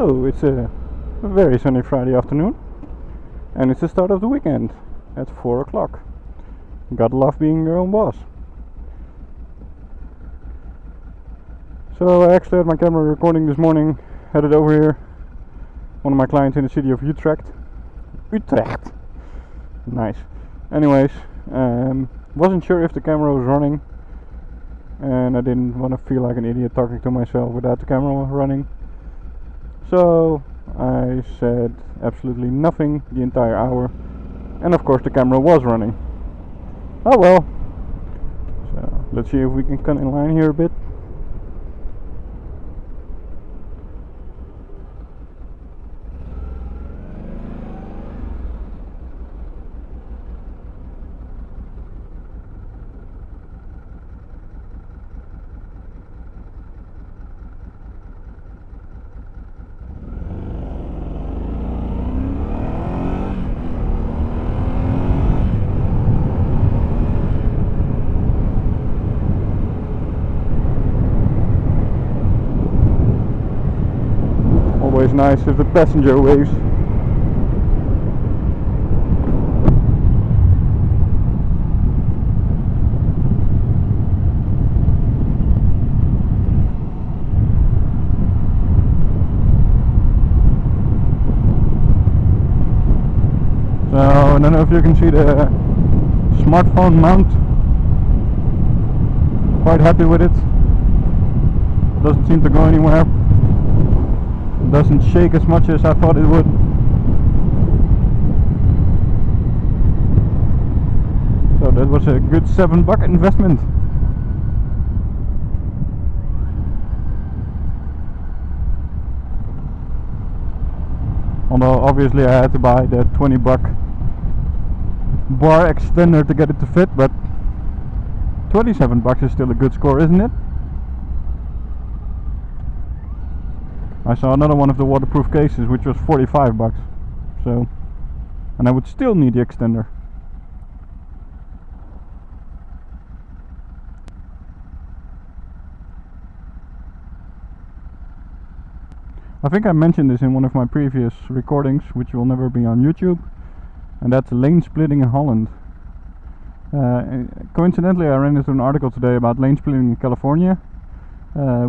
So it's a very sunny Friday afternoon, and it's the start of the weekend at 4 o'clock. Gotta love being your own boss. So I actually had my camera recording this morning, headed over here. One of my clients in the city of Utrecht. Nice. Anyways, wasn't sure if the camera was running, and I didn't want to feel like an idiot talking to myself without the camera running. So I said absolutely nothing the entire hour, and of course the camera was running. Oh well. So let's see if we can cut in line here a bit. Always nice if the passenger waves. So I don't know if you can see the smartphone mount. Quite happy with it. Doesn't seem to go anywhere. Doesn't shake as much as I thought it would. So that was a good $7 investment. Although obviously I had to buy the $20 bar extender to get it to fit, but $27 is still a good score, isn't it? I saw another one of the waterproof cases which was $45, so, and I would still need the extender. I think I mentioned this in one of my previous recordings, which will never be on YouTube, and that's lane splitting in Holland. Coincidentally, I ran into an article today about lane splitting in California,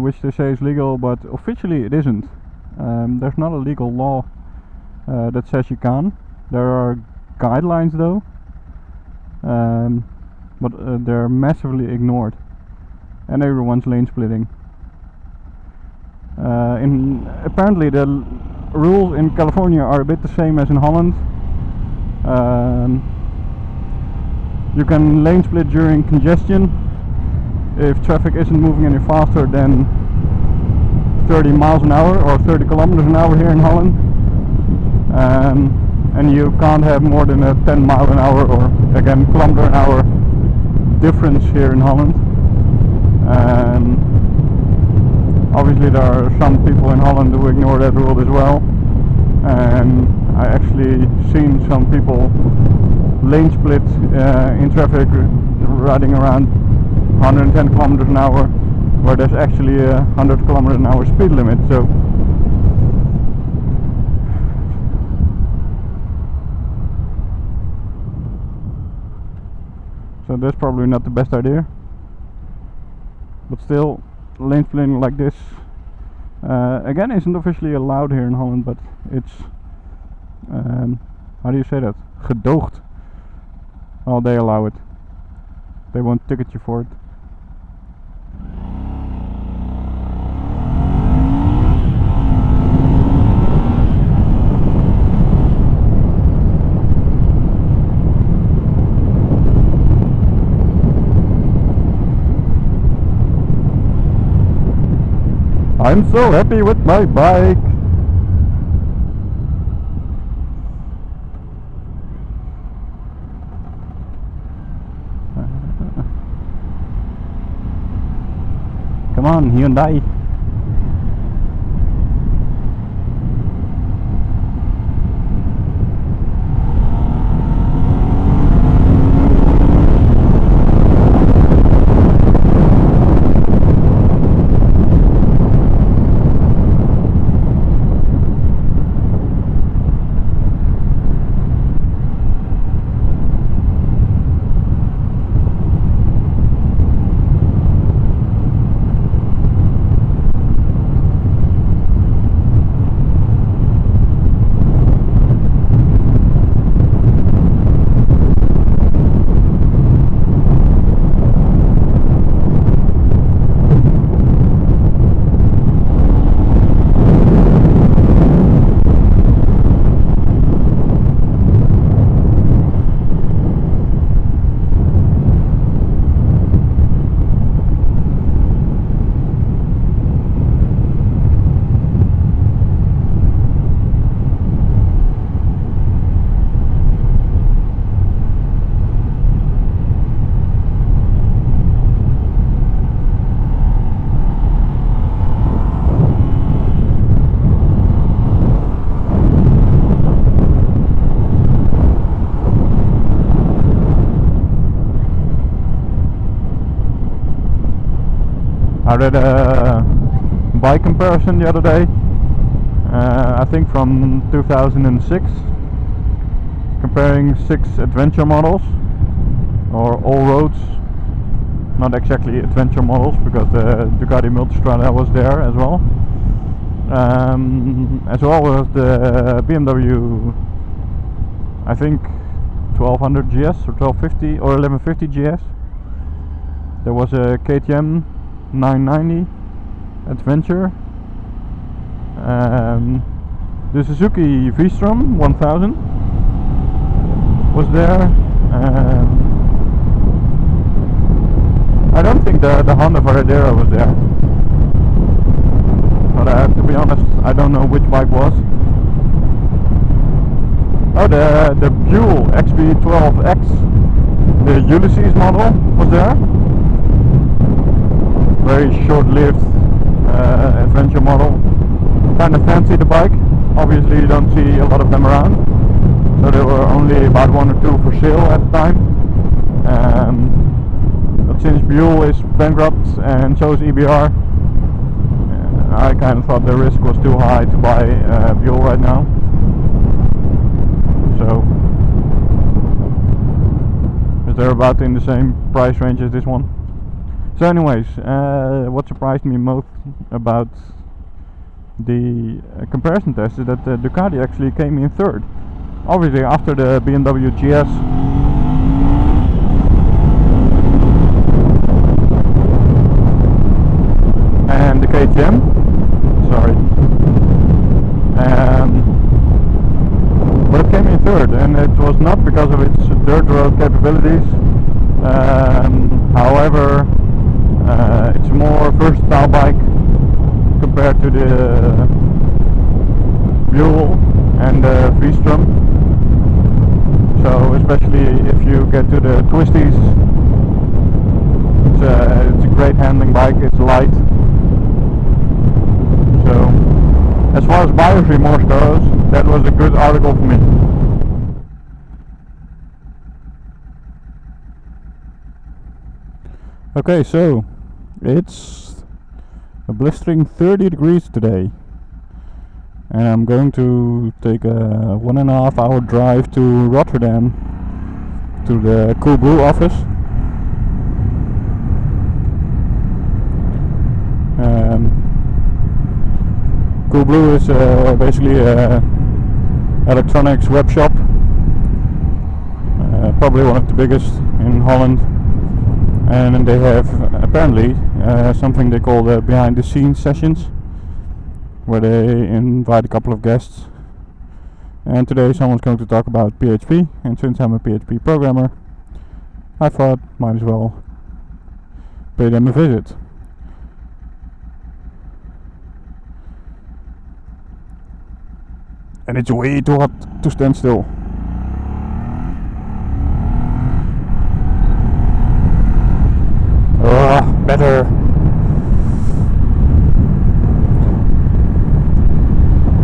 which they say is legal, but officially it isn't. There's not a legal law that says you can. There are guidelines though, but they're massively ignored, and everyone's lane splitting. Apparently the rules in California are a bit the same as in Holland. You can lane split during congestion if traffic isn't moving any faster than 30 miles an hour or 30 kilometers an hour here in Holland, and you can't have more than a 10 mile an hour or again kilometer an hour difference here in Holland. Obviously there are some people in Holland who ignore that rule as well, and I actually seen some people lane split in traffic riding around 110 kilometers an hour, where there's actually a 100 kilometers an hour speed limit. So that's probably not the best idea, but still, lane splitting like this again isn't officially allowed here in Holland, but it's how do you say that? Gedoogd. Well, they allow it. They won't ticket you for it. I'm so happy with my bike. Come on, Hyundai. I read a bike comparison the other day, I think from 2006, comparing 6 adventure models, or all roads, not exactly adventure models because the Ducati Multistrada was there as well, as well as the BMW, I think 1200 GS or 1250 or 1150 GS. There was a KTM 990 Adventure, the Suzuki V-Strom 1000 was there. I don't think the Honda Varadero was there, but to be honest, I don't know which bike was. Oh, the Buell XB12X, the Ulysses model was there. Very short-lived adventure model. Kind of fancy the bike. Obviously you don't see a lot of them around, so there were only about 1 or 2 for sale at the time. But since Buell is bankrupt and so is EBR, I kind of thought the risk was too high to buy Buell right now. So, is they're about in the same price range as this one. So anyways, what surprised me most about the comparison test is that the Ducati actually came in third. Obviously after the BMW GS and the KTM, sorry, but it came in third, and it was not because of its dirt road capabilities. However, it's a more versatile bike compared to the Buell and the V-Strom. So especially if you get to the twisties, it's a great handling bike. It's light. So as far as buyer's remorse goes, that was a good article for me. Okay, so it's a blistering 30 degrees today, and I'm going to take a 1.5 hour drive to Rotterdam, to the Coolblue office. Coolblue is basically a electronics web shop, probably one of the biggest in Holland. And they have apparently something they call the behind the scenes sessions, where they invite a couple of guests. And today someone's going to talk about PHP, and since I'm a PHP programmer, I thought might as well pay them a visit. And it's way too hot to stand still. Better.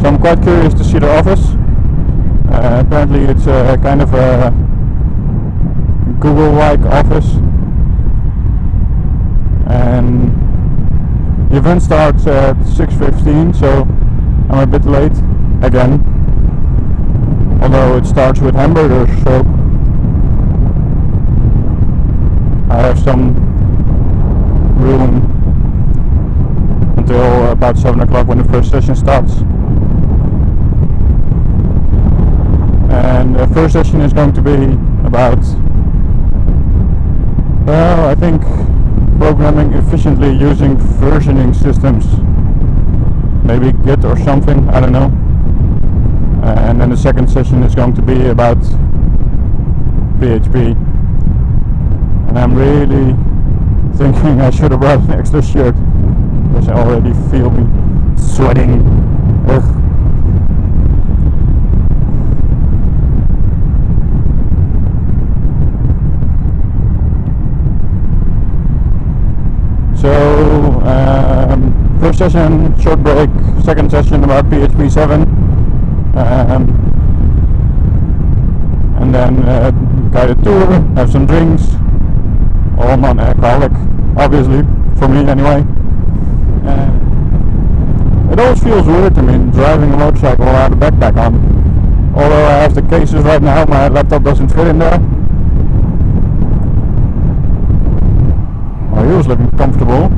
So I'm quite curious to see the office. Apparently it's kind of a Google-like office, and the event starts at 6:15, so I'm a bit late again, although it starts with hamburgers, so I have some room until about 7 o'clock when the first session starts. And the first session is going to be about, well, I think programming efficiently using versioning systems, maybe Git or something, I don't know. And then the second session is going to be about PHP, and I'm really thinking I should have brought an extra shirt because I already feel me sweating. Ugh. So first session short break, second session about PHP 7, and then guided tour, have some drinks, all non-alcoholic, obviously, for me anyway. It always feels weird to me driving a motorcycle without a backpack on. Although I have the cases right now, my laptop doesn't fit in there. Oh, he was looking comfortable,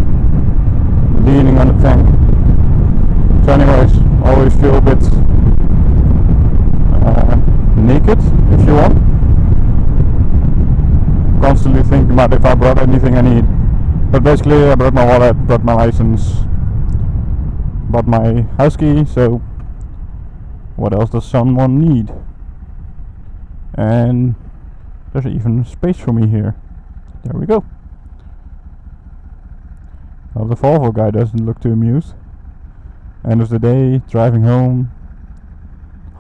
leaning on the tank. So anyways, always feel a bit naked, if you want. Constantly thinking about if I brought anything I need. But basically I brought my wallet, brought my license, bought my house key, so what else does someone need? And there's even space for me here. There we go. Well, the Volvo guy doesn't look too amused. End of the day, driving home,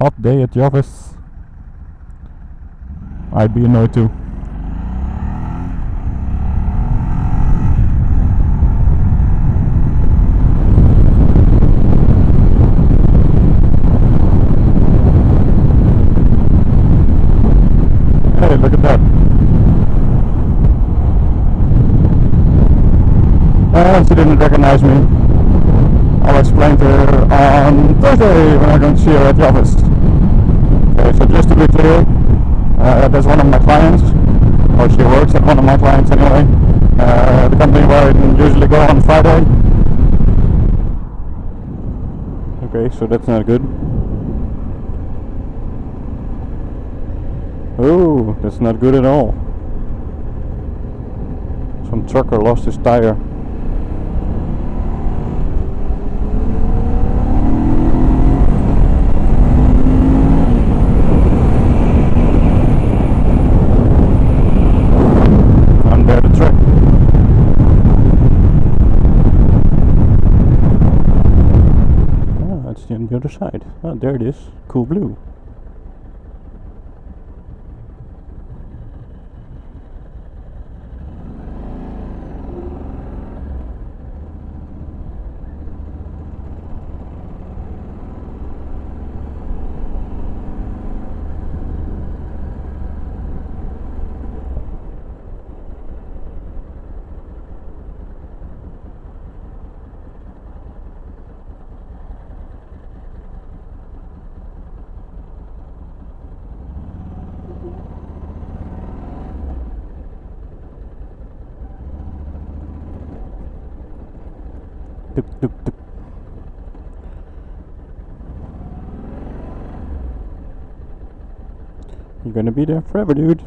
hot day at the office. I'd be annoyed too. Hey, look at that. And she didn't recognize me. I'll explain to her on Thursday when I'm going to see her at the office. Okay, so just to be clear, that's one of my clients, or she works at one of my clients anyway. The company where I usually go on Friday. Okay, so that's not good. Oh, that's not good at all. Some trucker lost his tire. I'm there to check. Ah, it's on the other side. Ah, there it is. Cool blue. Tuk, tuk, tuk. You're gonna be there forever, dude.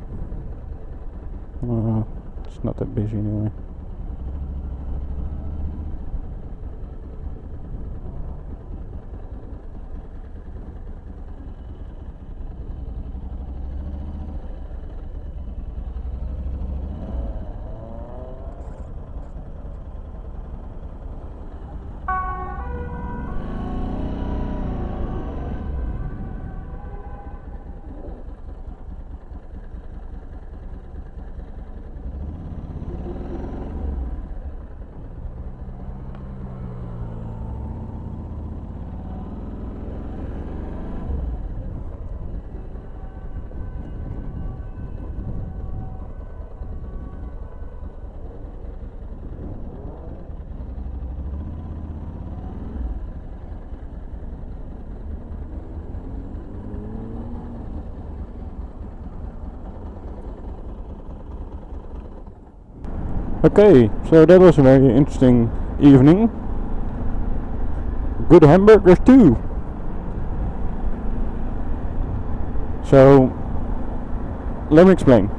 It's not that busy anyway. Okay, so that was a very interesting evening. Good hamburgers too. So, let me explain.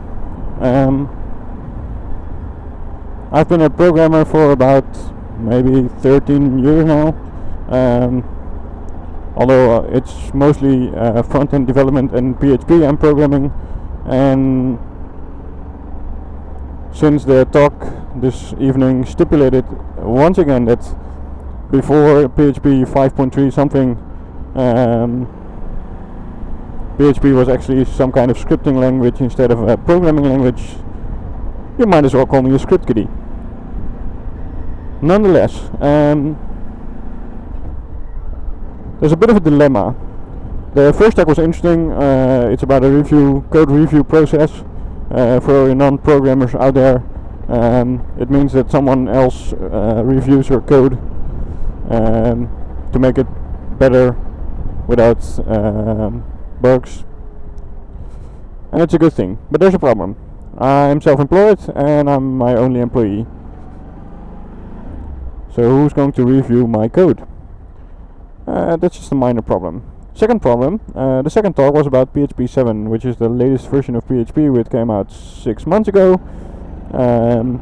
I've been a programmer for about maybe 13 years now. Although it's mostly front-end development and PHP I'm programming, and since the talk this evening stipulated once again that before PHP 5.3 something, PHP was actually some kind of scripting language instead of a programming language, you might as well call me a script kiddie. Nonetheless, there's a bit of a dilemma. The first talk was interesting. It's about a code review process. For non-programmers out there, it means that someone else reviews your code to make it better without bugs, and it's a good thing. But there's a problem. I'm self-employed and I'm my only employee. So who's going to review my code? That's just a minor problem. Second problem, the second talk was about PHP 7, which is the latest version of PHP, which came out 6 months ago. And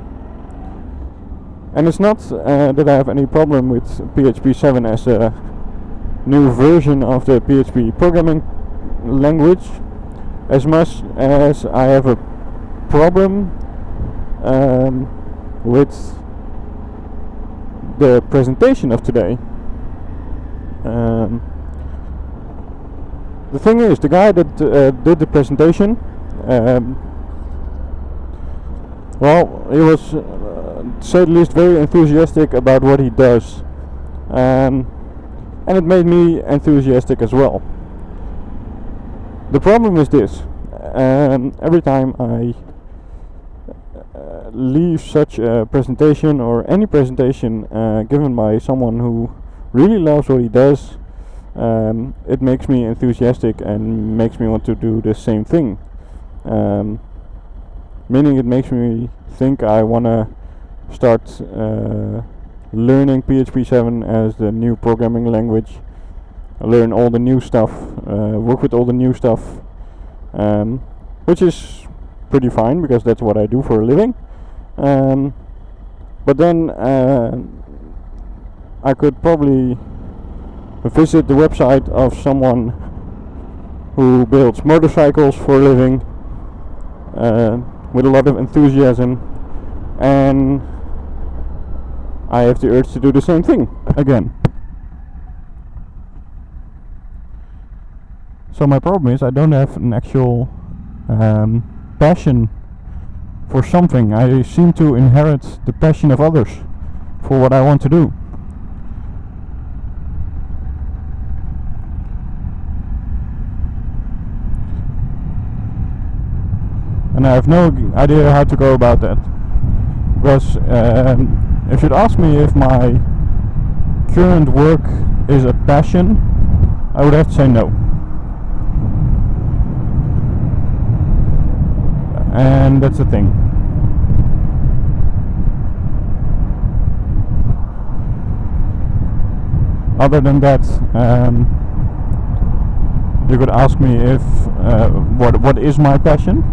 it's not that I have any problem with PHP 7 as a new version of the PHP programming language, as much as I have a problem with the presentation of today. The thing is, the guy that did the presentation, well, he was, to say the least, very enthusiastic about what he does, and it made me enthusiastic as well. The problem is this: every time I leave such a presentation, or any presentation given by someone who really loves what he does, it makes me enthusiastic and makes me want to do the same thing. Meaning it makes me think I want to start learning PHP 7 as the new programming language, learn all the new stuff, work with all the new stuff, which is pretty fine because that's what I do for a living. But then I could probably visit the website of someone who builds motorcycles for a living with a lot of enthusiasm, and I have the urge to do the same thing again. So my problem is I don't have an actual passion for something. I seem to inherit the passion of others for what I want to do. And I have no idea how to go about that. Because if you'd ask me if my current work is a passion, I would have to say no. And that's the thing. Other than that, you could ask me if what is my passion,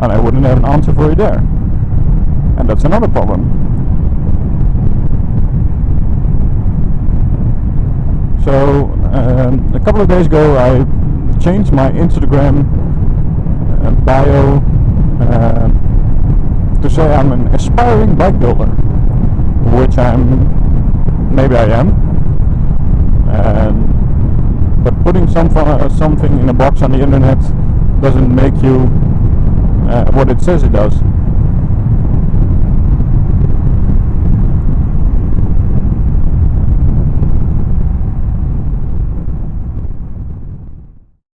and I wouldn't have an answer for you there. And that's another problem. So a couple of days ago I changed my Instagram bio to say I'm an aspiring bike builder, which maybe I am. But putting something in a box on the internet doesn't make you what it says it does.